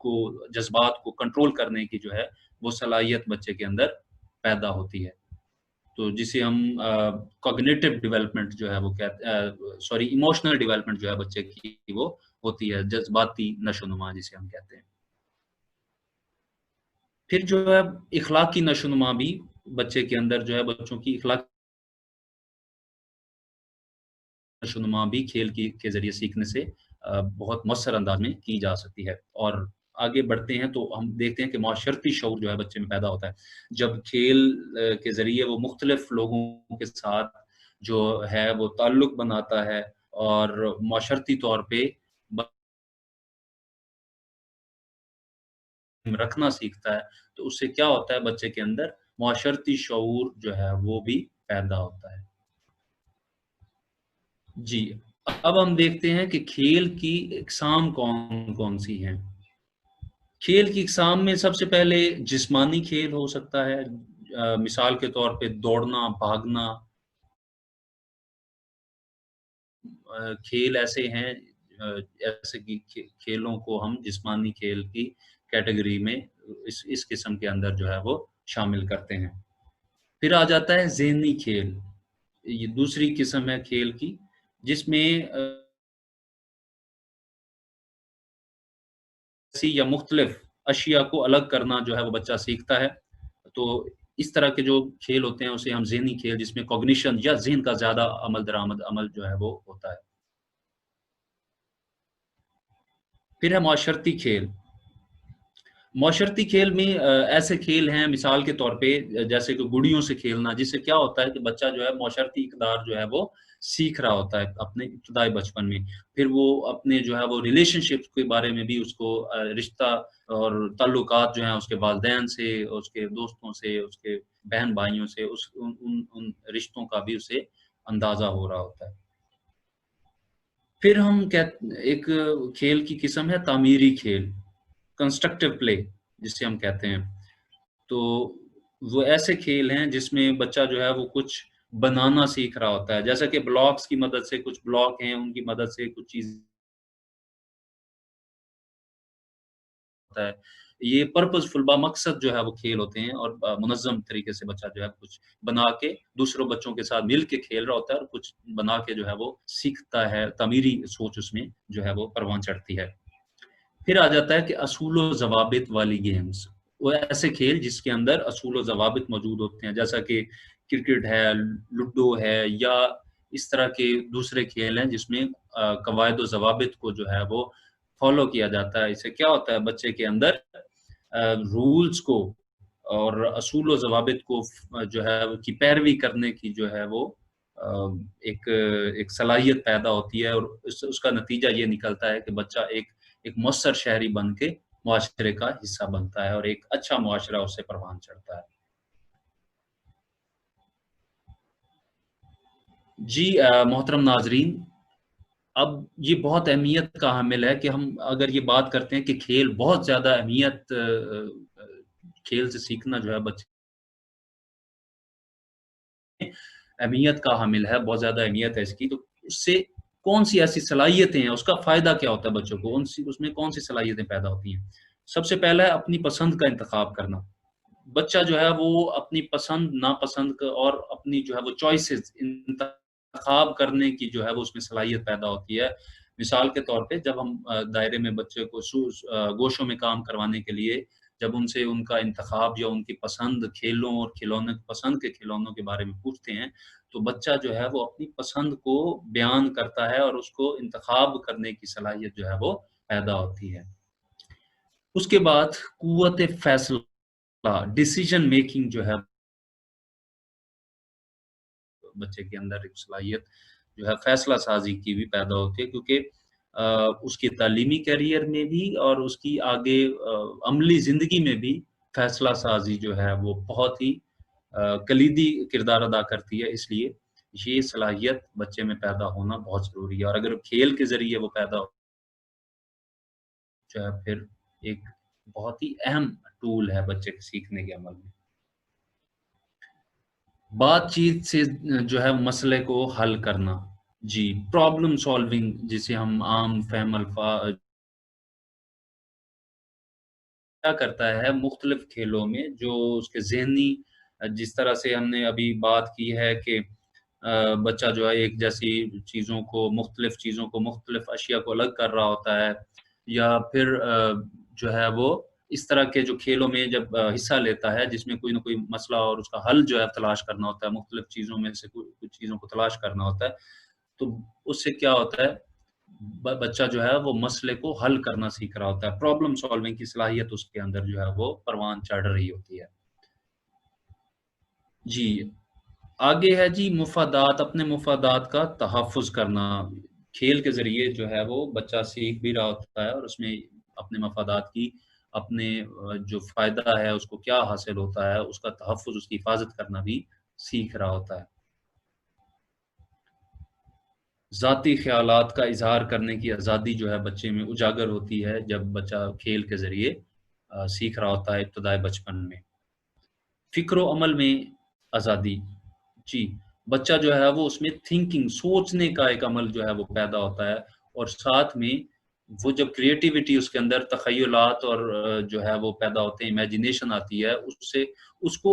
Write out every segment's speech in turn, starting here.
کو جذبات کو کنٹرول کرنے کی جو ہے وہ صلاحیت بچے کے اندر پیدا ہوتی ہے، تو جسے ہم کوگنیٹو ڈیولپمنٹ جو ہے وہ کہتے ایموشنل ڈیولپمنٹ جو ہے بچے کی وہ ہوتی ہے، جذباتی نشو و نما جسے ہم کہتے ہیں۔ پھر جو ہے اخلاقی نشو و نما بھی بچے کے اندر جو ہے، بچوں کی اخلاق نشو و نما بھی کھیل کے ذریعے سیکھنے سے بہت مؤثر انداز میں کی جا سکتی ہے۔ اور آگے بڑھتے ہیں تو ہم دیکھتے ہیں کہ معاشرتی شعور جو ہے بچے میں پیدا ہوتا ہے جب کھیل کے ذریعے وہ مختلف لوگوں کے ساتھ جو ہے وہ تعلق بناتا ہے اور معاشرتی طور پہ رکھنا سیکھتا ہے، تو اس سے کیا ہوتا ہے بچے کے اندر معاشرتی شعور جو ہے وہ بھی پیدا ہوتا ہے۔ جی، اب ہم دیکھتے ہیں کہ کھیل کی اقسام کون کون سی ہیں۔ کھیل کی اقسام میں سب سے پہلے جسمانی کھیل ہو سکتا ہے، مثال کے طور پہ دوڑنا، بھاگنا، کھیل ایسے ہیں ایسے کہ کھیلوں کو ہم جسمانی کھیل کی کیٹیگری میں اس قسم کے اندر جو ہے وہ شامل کرتے ہیں۔ پھر آ جاتا ہے ذہنی کھیل، یہ دوسری قسم ہے کھیل کی، جس میں یا مختلف اشیاء کو الگ کرنا جو ہے وہ بچہ سیکھتا ہے، تو اس طرح کے جو کھیل ہوتے ہیں اسے ہم ذہنی کھیل، جس میں کوگنیشن یا ذہن کا زیادہ عمل درآمد عمل جو ہے وہ ہوتا ہے۔ پھر ہے معاشرتی کھیل۔ معاشرتی کھیل میں ایسے کھیل ہیں مثال کے طور پہ جیسے کہ گڑیوں سے کھیلنا، جس سے کیا ہوتا ہے کہ بچہ جو ہے معاشرتی اقدار جو ہے وہ سیکھ رہا ہوتا ہے اپنے ابتدائی بچپن میں۔ پھر وہ اپنے جو ہے وہ ریلیشن شپ کے بارے میں بھی اس کو رشتہ اور تعلقات جو ہیں اس کے والدین سے، اس کے دوستوں سے، اس کے بہن بھائیوں سے، ان رشتوں کا بھی اسے اندازہ ہو رہا ہوتا ہے۔ پھر ہم ایک کھیل کی قسم ہے تعمیری کھیل، کنسٹرکٹیو پلے جسے ہم کہتے ہیں، تو وہ ایسے کھیل ہیں جس میں بچہ جو ہے وہ کچھ بنانا سیکھ رہا ہوتا ہے، جیسا کہ بلاکس کی مدد سے، کچھ بلاک ہیں ان کی مدد سے کچھ چیز ہوتا ہے، یہ پرپز فل مقصد جو ہے وہ کھیل ہوتے ہیں، اور منظم طریقے سے بچہ جو ہے کچھ بنا کے دوسروں بچوں کے ساتھ مل کے کھیل رہا ہوتا ہے اور کچھ بنا کے جو ہے وہ سیکھتا ہے، تعمیری سوچ اس میں جو ہے وہ پروان چڑھتی ہے۔ پھر آ جاتا ہے کہ اصول و ضوابط والی گیمز، وہ ایسے کھیل جس کے اندر اصول و ضوابط موجود ہوتے ہیں، جیسا کہ کرکٹ ہے، لوڈو ہے، یا اس طرح کے دوسرے کھیل ہیں جس میں قواعد و ضوابط کو جو ہے وہ فالو کیا جاتا ہے۔ اس سے کیا ہوتا ہے بچے کے اندر رولز کو اور اصول و ضوابط کو جو ہے کی پیروی کرنے کی جو ہے وہ ایک صلاحیت پیدا ہوتی ہے، اور اس کا نتیجہ یہ نکلتا ہے کہ بچہ ایک مؤثر شہری بن کے معاشرے کا حصہ بنتا ہے اور ایک اچھا معاشرہ اس سے پروان چڑھتا ہے۔ جی محترم ناظرین، اب یہ بہت اہمیت کا حامل ہے کہ ہم اگر یہ بات کرتے ہیں کہ کھیل بہت زیادہ اہمیت کھیل سے سیکھنا جو ہے بچے اہمیت کا حامل ہے، بہت زیادہ اہمیت ہے اس کی، تو اس سے کون سی ایسی صلاحیتیں ہیں، اس کا فائدہ کیا ہوتا ہے بچوں کو، اس میں کون سی صلاحیتیں پیدا ہوتی ہیں۔ سب سے پہلا ہے اپنی پسند کا انتخاب کرنا۔ بچہ جو ہے وہ اپنی پسند ناپسند اور اپنی جو ہے وہ چوائسز انتخاب کرنے کی جو ہے وہ اس میں صلاحیت پیدا ہوتی ہے۔ مثال کے طور پہ جب ہم دائرے میں بچے کو گوشوں میں کام کروانے کے لیے جب ان سے ان کا انتخاب یا ان کی پسند کھیلوں اور کھلونے پسند کے کھلونوں کے بارے میں پوچھتے ہیں، تو بچہ جو ہے وہ اپنی پسند کو بیان کرتا ہے اور اس کو انتخاب کرنے کی صلاحیت جو ہے وہ پیدا ہوتی ہے۔ اس کے بعد قوت فیصلہ، ڈیسیجن میکنگ جو ہے بچے کے اندر ایک صلاحیت جو ہے فیصلہ سازی کی بھی پیدا ہوتی ہے، کیونکہ اس کی تعلیمی کیریئر میں بھی اور اس کی آگے عملی زندگی میں بھی فیصلہ سازی جو ہے وہ بہت ہی کلیدی کردار ادا کرتی ہے، اس لیے یہ صلاحیت بچے میں پیدا ہونا بہت ضروری ہے، اور اگر کھیل کے ذریعے وہ پیدا ہو جو ہے پھر ایک بہت ہی اہم ٹول ہے بچے کے سیکھنے کے عمل میں۔ بات چیت سے جو ہے مسئلے کو حل کرنا، جی پرابلم سالونگ جسے ہم عام فہم الفاظ کیا کرتا ہے مختلف کھیلوں میں جو اس کے ذہنی جس طرح سے ہم نے ابھی بات کی ہے کہ بچہ جو ہے ایک جیسی چیزوں کو مختلف اشیاء کو الگ کر رہا ہوتا ہے، یا پھر جو ہے وہ اس طرح کے جو کھیلوں میں جب حصہ لیتا ہے جس میں کوئی نہ کوئی مسئلہ اور اس کا حل جو ہے تلاش کرنا ہوتا ہے، مختلف چیزوں میں سے کچھ چیزوں کو تلاش کرنا ہوتا ہے، تو اس سے کیا ہوتا ہے بچہ جو ہے وہ مسئلے کو حل کرنا سیکھ رہا ہوتا ہے، پرابلم سالونگ کی صلاحیت اس کے اندر جو ہے وہ پروان چڑھ رہی ہوتی ہے۔ جی آگے ہے جی مفادات، اپنے مفادات کا تحفظ کرنا۔ کھیل کے ذریعے جو ہے وہ بچہ سیکھ بھی رہا ہوتا ہے اور اس میں اپنے مفادات کی اپنے جو فائدہ ہے اس کو کیا حاصل ہوتا ہے اس کا تحفظ، اس کی حفاظت کرنا بھی سیکھ رہا ہوتا ہے۔ ذاتی خیالات کا اظہار کرنے کی آزادی جو ہے بچے میں اجاگر ہوتی ہے جب بچہ کھیل کے ذریعے سیکھ رہا ہوتا ہے ابتدائی بچپن میں۔ فکر و عمل میں آزادی، جی بچہ جو ہے وہ اس میں تھنکنگ، سوچنے کا ایک عمل جو ہے وہ پیدا ہوتا ہے، اور ساتھ میں وہ جب کریٹیوٹی اس کے اندر تخیلات اور جو ہے وہ پیدا ہوتے ہیں، امیجنیشن آتی ہے، اس سے اس کو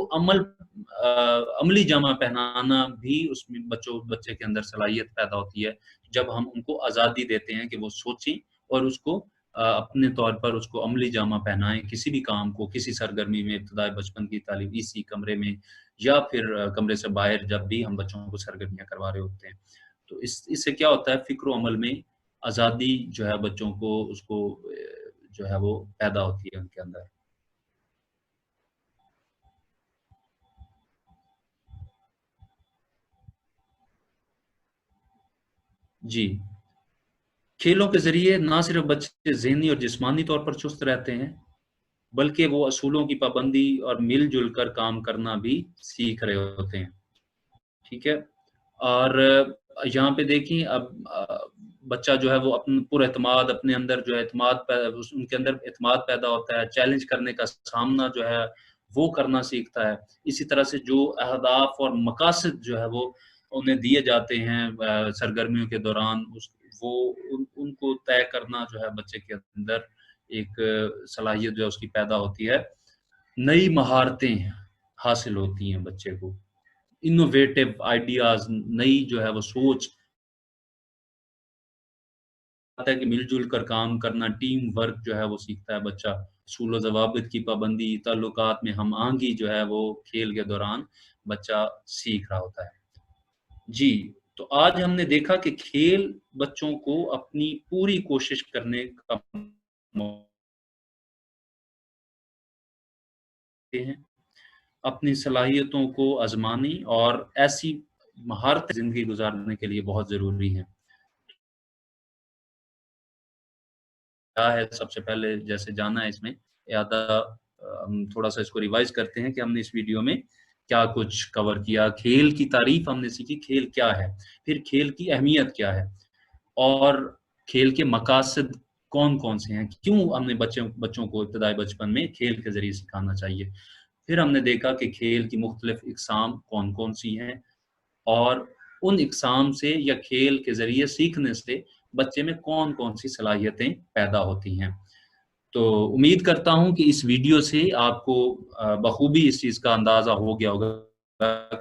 عملی جامہ پہنانا بھی اس میں بچے کے اندر صلاحیت پیدا ہوتی ہے جب ہم ان کو آزادی دیتے ہیں کہ وہ سوچیں اور اس کو اپنے طور پر اس کو عملی جامہ پہنائیں، کسی بھی کام کو، کسی سرگرمی میں ابتدائی بچپن کی تعلیم اسی کمرے میں یا پھر کمرے سے باہر جب بھی ہم بچوں کو سرگرمیاں کروا رہے ہوتے ہیں، تو اس سے کیا ہوتا ہے فکر و عمل میں آزادی جو ہے بچوں کو اس کو جو ہے وہ پیدا ہوتی ہے ان کے اندر۔ جی کھیلوں کے ذریعے نہ صرف بچے ذہنی اور جسمانی طور پر چست رہتے ہیں بلکہ وہ اصولوں کی پابندی اور مل جل کر کام کرنا بھی سیکھ رہے ہوتے ہیں، ٹھیک ہے۔ اور یہاں پہ دیکھیں اب بچہ جو ہے وہ اپنے پر اعتماد، اپنے اندر جو ہے ان کے اندر اعتماد پیدا ہوتا ہے، چیلنج کرنے کا سامنا جو ہے وہ کرنا سیکھتا ہے۔ اسی طرح سے جو اہداف اور مقاصد جو ہے وہ انہیں دیے جاتے ہیں سرگرمیوں کے دوران، وہ ان کو طے کرنا جو ہے بچے کے اندر ایک صلاحیت جو ہے اس کی پیدا ہوتی ہے، نئی مہارتیں حاصل ہوتی ہیں بچے کو، انوویٹو آئیڈیاز، نئی جو ہے وہ سوچ آتا ہے کہ مل جل کر کام کرنا، ٹیم ورک جو ہے وہ سیکھتا ہے بچہ، اصول و ضوابط کی پابندی، تعلقات میں ہم آہنگی جو ہے وہ کھیل کے دوران بچہ سیکھ رہا ہوتا ہے۔ جی تو آج ہم نے دیکھا کہ کھیل بچوں کو اپنی پوری کوشش کرنے کا موقع دیتے ہیں، اپنی صلاحیتوں کو آزمانے اور ایسی مہارت زندگی گزارنے کے لیے بہت ضروری ہیں۔ کیا ہے سب سے پہلے جیسے جانا ہے اس میں اعادہ، ہم تھوڑا سا اس کو ریوائز کرتے ہیں کہ ہم نے اس ویڈیو میں کیا کچھ کور کیا۔ کھیل کی تعریف ہم نے سیکھی، کھیل کیا ہے، پھر کھیل کی اہمیت کیا ہے، اور کھیل کے مقاصد کون کون سے ہیں، کیوں ہم نے بچوں کو ابتدائی بچپن میں کھیل کے ذریعے سکھانا چاہیے۔ پھر ہم نے دیکھا کہ کھیل کی مختلف اقسام کون کون سی ہیں، اور ان اقسام سے یا کھیل کے ذریعے سیکھنے سے بچے میں کون کون سی صلاحیتیں پیدا ہوتی ہیں۔ تو امید کرتا ہوں کہ اس ویڈیو سے آپ کو بخوبی اس چیز کا اندازہ ہو گیا ہوگا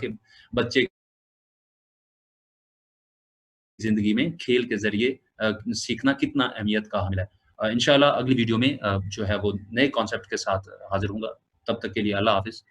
کہ بچے کی زندگی میں کھیل کے ذریعے سیکھنا کتنا اہمیت کا حامل ہے۔ انشاءاللہ اگلی ویڈیو میں جو ہے وہ نئے کانسیپٹ کے ساتھ حاضر ہوں گا، تب تک کے لیے اللہ حافظ۔